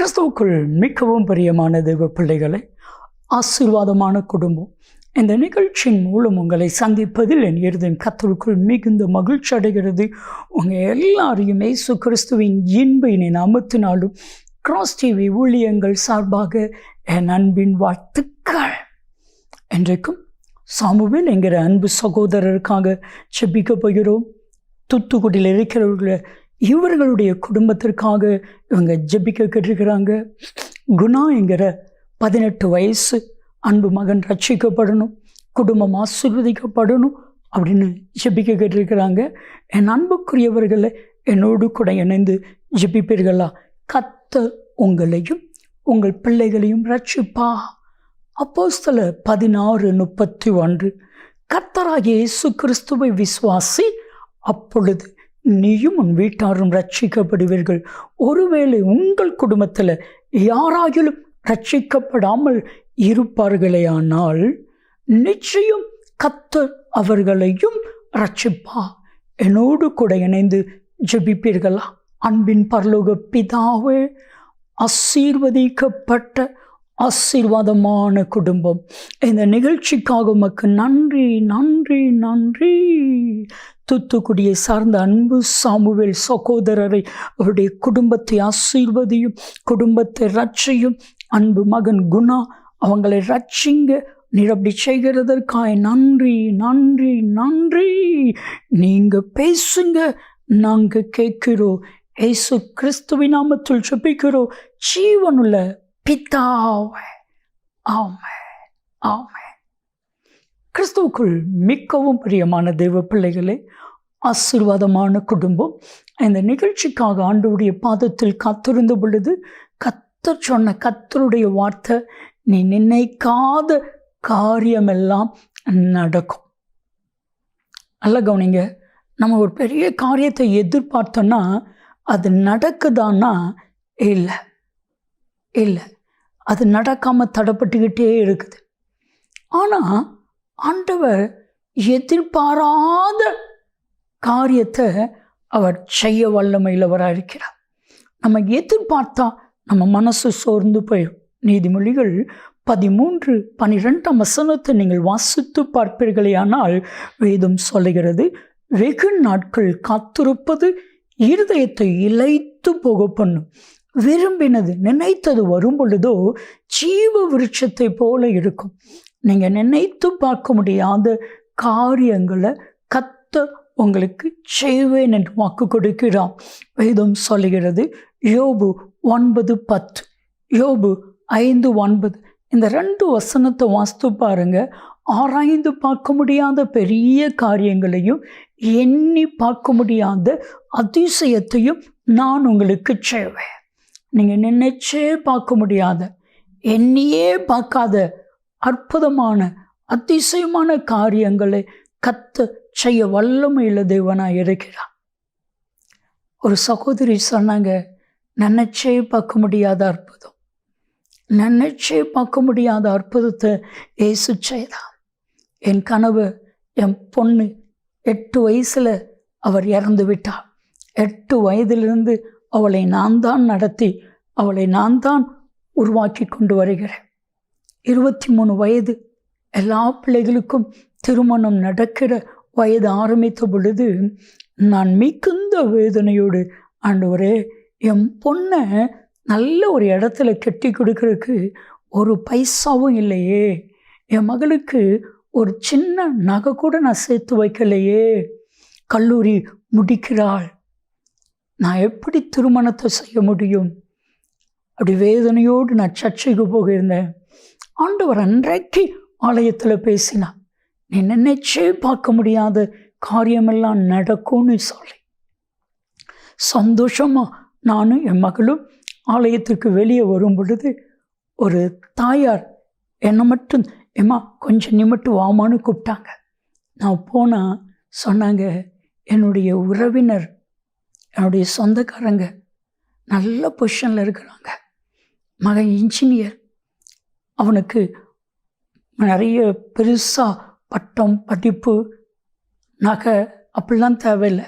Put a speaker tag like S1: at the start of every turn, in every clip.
S1: கிறிஸ்துவுக்குள் மிகவும் பிரியமான தெய்வ பிள்ளைகளை, ஆசீர்வாதமான குடும்பம், இந்த நிகழ்ச்சியின் மூலம் உங்களை சந்திப்பதில் என் இருதயம் கர்த்தருக்குள் மிகுந்த மகிழ்ச்சி அடைகிறது. உங்கள் எல்லாரையும் இயேசு கிறிஸ்துவின் இன்ப நாமத்தினாலும் கிராஸ் டிவி ஊழியங்கள் சார்பாக என் அன்பின் வாழ்த்துக்கள். இன்றைக்கும் சாமுவேல் என்கிற அன்பு சகோதரருக்காக செபிக்க போகிறோம். தூத்துக்குடியில் இருக்கிறவர்களை இவர்களுடைய குடும்பத்திற்காக இவங்க ஜெபிக்க கேட்டிருக்கிறாங்க. குணா என்கிற 18 வயசு அன்பு மகன் ரட்சிக்கப்படணும், குடும்பம் ஆசீர்வதிக்கப்படணும் அப்படின்னு ஜெபிக்க கேட்டிருக்கிறாங்க. என் அன்புக்குரியவர்களை என்னோடு கூட இணைந்து ஜெபிப்பீர்களா? கர்த்தர் உங்களையும் உங்கள் பிள்ளைகளையும் ரட்சிப்பா. அப்போஸ்தலர் 16:31 கர்த்தராகிய இயேசு கிறிஸ்துவை விசுவாசி, அப்பொழுது நீயும் உன் வீட்டாரும் ரட்சிக்கப்படுவீர்கள். ஒருவேளை உங்கள் குடும்பத்தில் யாராகிலும் ரட்சிக்கப்படாமல் இருப்பார்களேயானால் நிச்சயம் கர்த்தர் அவர்களையும் ரட்சிப்பா. என்னோடு கூட இணைந்து ஜெபிப்பீர்களா? அன்பின் பரலோக பிதாவே, ஆசீர்வதிக்கப்பட்ட ஆசீர்வாதமான குடும்பம், இந்த நிகழ்ச்சிக்காக உமக்கு நன்றி நன்றி நன்றி. தூத்துக்குடியை சார்ந்த அன்பு சாமுவேல் சகோதரரை, அவருடைய குடும்பத்தை ஆசீர்வதியும், குடும்பத்தை ரட்சியும். அன்பு மகன் குணா, அவங்களை ரட்சிங்க. நீர் அப்படி செய்கிறதற்காக நன்றி நன்றி நன்றி. நீங்கள் பேசுங்க, நாங்கள் கேட்கிறோம். இயேசு கிறிஸ்துவின் நாமத்தில் ஜெபிக்கிறோம் ஜீவனுள்ள பிதாவே, ஆமென் ஆமென். கிறிஸ்துவுக்குள் மிகவும் பிரியமான தெய்வ பிள்ளைகளே, ஆசீர்வாதமான குடும்பம், இந்த நிகழ்ச்சிக்காக ஆண்டவருடைய பாதத்தில் காத்திருந்த பொழுது கர்த்தர் சொன்ன கர்த்தருடைய வார்த்தை, நீ நினைக்காத காரியமெல்லாம் நடக்கும். நல்ல கவனிங்க. நம்ம ஒரு பெரிய காரியத்தை எதிர்பார்த்தோன்னா அது நடக்குதான்னா இல்லை இல்லை, அது நடக்காமல் தடைப்பட்டுக்கிட்டே இருக்குது. ஆனால் ஆண்டவர் எதிர்பாராத காரியத்தை அவர் செய்ய வல்லமையிலவராக இருக்கிறார். நம்ம எதிர்பார்த்தா நம்ம மனசு சோர்ந்து போயிடும். நீதிமொழிகள் 13:12 நீங்கள் வாசித்து பார்ப்பீர்களே ஆனால் வேதம் சொல்லுகிறது, வெகு நாட்கள் காத்திருப்பது இருதயத்தை இளைத்து போக பண்ணும், விரும்பினது நினைத்தது வரும் பொழுதோ ஜீவ விருட்சத்தை போல இருக்கும். நீங்கள் நினைத்து பார்க்க முடியாத காரியங்களை கர்த்தர் உங்களுக்கு செய்வேன் என்று வாக்கு கொடுக்கிறான். வேதம் சொல்லுகிறது, யோபு 9:10, யோபு 5:9, இந்த 2 வசனத்தை வாசித்து பாருங்க. ஆராய்ந்து பார்க்க முடியாத பெரிய காரியங்களையும் எண்ணி பார்க்க முடியாத அதிசயத்தையும் நான் உங்களுக்கு செய்வேன். நீங்கள் நினைச்சே பார்க்க முடியாத, எண்ணியே பார்க்காத அற்புதமான அதிசயமான காரியங்களை கர்த்தர் செய்ய வல்லமையுள்ள தேவனாக இருக்கிறார். ஒரு சகோதரி சொன்னாங்க, நினைச்சே பார்க்க முடியாத அற்புதம், நினைச்சே பார்க்க முடியாத அற்புதத்தை இயேசு செய்தார். என் கனவு, என் பொண்ணு 8 வயசில் அவர் இறந்து விட்டார். 8 வயதிலிருந்து அவளை நான் தான் நடத்தி, அவளை நான் தான் உருவாக்கி கொண்டு வருகிறேன். 23 வயது, எல்லா பிள்ளைகளுக்கும் திருமணம் நடக்கிற வயது ஆரம்பித்த பொழுது நான் மிகுந்த வேதனையோடு, ஆண்டவரே, என் பொண்ணை நல்ல ஒரு இடத்துல கட்டி கொடுக்கறதுக்கு ஒரு பைசாவும் இல்லையே, என் மகளுக்கு ஒரு சின்ன நகை கூட நான் சேர்த்து வைக்கலையே, கல்லூரி முடிக்கிறாள், நான் எப்படி திருமணத்தை செய்ய முடியும்? அப்படி வேதனையோடு நான் சர்ச்சைக்கு போகிருந்தேன். ஆண்டவர் அன்றைக்கு ஆலயத்தில் பேசினார், நீ நினைச்சே பார்க்க முடியாத காரியமெல்லாம் நடக்கும்னு சொல்லி. சந்தோஷமாக நானும் என் மகளும் ஆலயத்திற்கு வெளியே வரும் பொழுது ஒரு தாயார் என்னை மட்டும், ஏம்மா கொஞ்சம் நிமிட்டு வாமான்னு கூப்பிட்டாங்க. நான் போனால் சொன்னாங்க, என்னுடைய உறவினர், என்னுடைய சொந்தக்காரங்க நல்ல பொசிஷனில் இருக்கிறாங்க, மகன் இன்ஜினியர், அவனுக்கு நிறைய பெருசாக பட்டம் படிப்பு நகை அப்படிலாம் தேவையில்லை,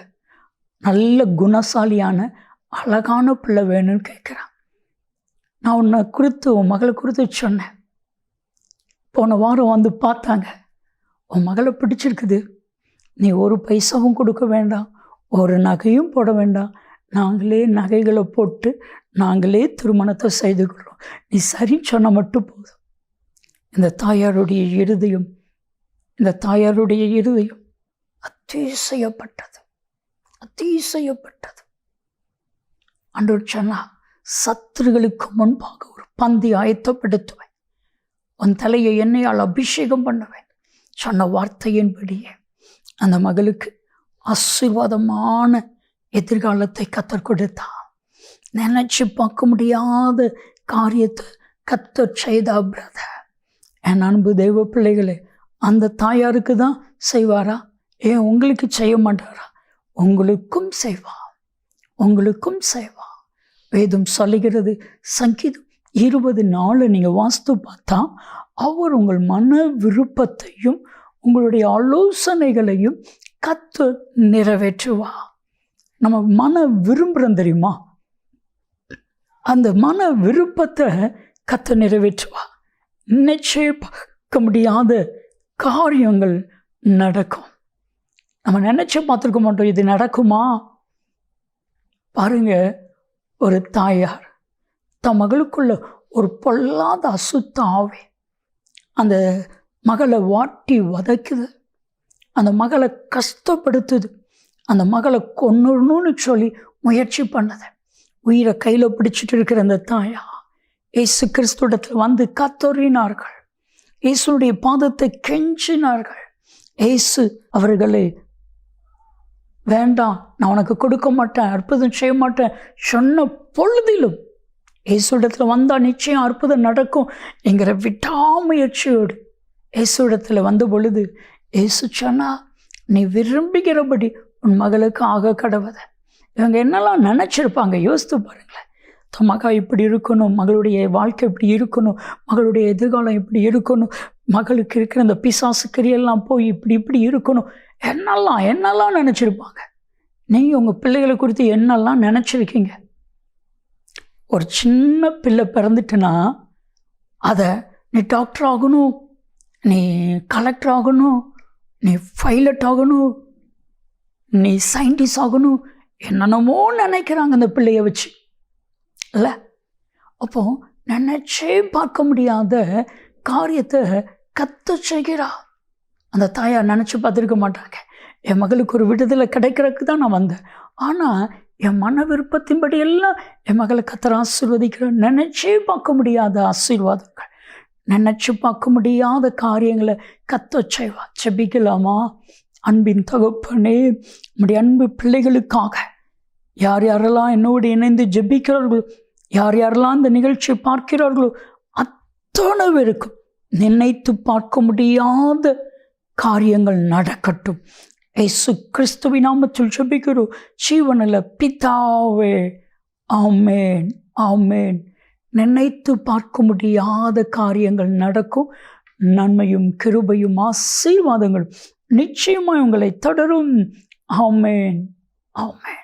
S1: நல்ல குணசாலியான அழகான பிள்ளை வேணும்னு கேட்குறான். நான் உன்னை குறித்து உன் மகளை குறித்து சொன்னேன். போன வாரம் வந்து பார்த்தாங்க. உன் மகளை பிடிச்சிருக்குது. நீ ஒரு பைசாவும் கொடுக்க வேண்டாம், ஒரு நகையும் போட வேண்டாம். நாங்களே நகைகளை போட்டு நாங்களே திருமணத்தை செய்து கொள்கிறோம். நீ சரி சொன்ன மட்டும் போதும். இந்த தாயாருடைய இருதயம் அதிசயப்பட்டது. ஆண்டவர் சொன்னா, சத்துருகளுக்கு முன்பாக ஒரு பந்தி ஆயத்தப்படுத்துவேன், உன் தலையை எண்ணெயால் அபிஷேகம் பண்ணுவேன் சொன்ன வார்த்தையின்படியே அந்த மகளுக்கு ஆசீர்வாதமான எதிர்காலத்தை கத்தர் கொடுத்தா. நினைச்சு பார்க்க முடியாத காரியத்தை கத்தர் செய்தா. பிரதர், என் அன்பு தெய்வ பிள்ளைகளே, அந்த தாயாருக்கு தான் செய்வாரா? ஏன் உங்களுக்கு செய்ய மாட்டாரா? உங்களுக்கும் செய்வா. வேதம் சொல்லுகிறது, சங்கீதம் 20:4 நீங்கள் வாஸ்து பார்த்தா, அவர் உங்கள் மன விருப்பத்தையும் உங்களுடைய ஆலோசனைகளையும் கத்து நிறைவேற்றுவா. நம்ம மன விரும்புகிறோம் தெரியுமா? அந்த மன விருப்பத்தை கத்து நிறைவேற்றுவா. நிச்சயம் பார்க்க முடியாத காரியங்கள் நடக்கும். நம்ம நினைச்சு பார்த்துருக்க மாட்டோம், இது நடக்குமா? பாருங்க, ஒரு தாயார் தன் மகளுக்குள்ள ஒரு பொல்லாத அசுத்த ஆவி அந்த மகளை வாட்டி வதைக்குது, அந்த மகளை கஷ்டப்படுத்துது, அந்த மகளை கொன்னுடணும்னு சொல்லி முயற்சி பண்ணுது. உயிரை கையில் பிடிச்சிட்டு இருக்கிற அந்த தாயா இயேசு கிறிஸ்துவிடத்தில் வந்து கத்தறினார்கள், இயேசுடைய பாதத்தை கெஞ்சினார்கள். இயேசு அவர்களை, வேண்டாம், நான் உனக்கு கொடுக்க மாட்டேன், அற்புதம் செய்ய மாட்டேன் சொன்ன பொழுதிலும் இயேசுடத்தில் வந்தால் நிச்சயம் அற்புதம் நடக்கும் என்கிற விடாமுயற்சியோடு இயேசுடத்தில் வந்த பொழுது இயேசு சொன்னா, நீ விரும்புகிறபடி உன் மகளுக்கு ஆக கடவுத. இவங்க என்னெல்லாம் நினச்சிருப்பாங்க யோசித்து பாருங்களேன். தன் மகா இப்படி இருக்கணும், மகளுடைய வாழ்க்கை இப்படி இருக்கணும், மகளுடைய எதிர்காலம் இப்படி இருக்கணும், மகளுக்கு இருக்கிற அந்த பிசாசு கிரியெல்லாம் போய் இப்படி இருக்கணும், என்னெல்லாம் நினச்சிருப்பாங்க. நீங்கள் உங்கள் பிள்ளைகளை குறித்து என்னெல்லாம் நினச்சிருக்கீங்க? ஒரு சின்ன பிள்ளை பிறந்துட்டுனா அதை நீ டாக்டர் ஆகணும், நீ கலெக்டர் ஆகணும், நீ பைலட் ஆகணும், நீ சயின்டிஸ்ட் ஆகணும், என்னென்னமோ நினைக்கிறாங்க அந்த பிள்ளைய வச்சு இல்லை. அப்போ நினைச்சே பார்க்க முடியாத காரியத்தை கத்த செய்கிறா. அந்த தாயார் நினச்சி பார்த்துருக்க மாட்டாங்க, என் மகளுக்கு ஒரு விடுதலை கிடைக்கிறதுக்கு தான் நான் வந்தேன், ஆனால் என் மன விருப்பத்தின்படி எல்லாம் என் மகளை கத்தர் ஆசீர்வதிக்கிறேன். நினச்சே பார்க்க முடியாத ஆசீர்வாதங்கள், நினச்சி பார்க்க முடியாத காரியங்களை கத்த செய்வா. செபிக்கலாமா? அன்பின் தகப்பனே, நம்முடைய அன்பு பிள்ளைகளுக்காக யார் யாரெல்லாம் என்னோடு இணைந்து ஜெபிக்கிறார்களோ, யார் யாரெல்லாம் இந்த நிகழ்ச்சியை பார்க்கிறார்களோ, அத்தனை பேருக்கும் நினைத்து பார்க்க முடியாத காரியங்கள் நடக்கட்டும். இயேசு கிறிஸ்துவின் நாமத்தில் ஜெபிக்கிறோம் ஜீவனுள்ள பிதாவே, ஆமென், ஆமென். நினைத்து பார்க்க முடியாத காரியங்கள் நடக்கும். நன்மையும் கிருபையும் ஆசீர்வாதங்களும் நிச்சயமாய் உங்களை தொடரும். ஆமென், ஆமென்.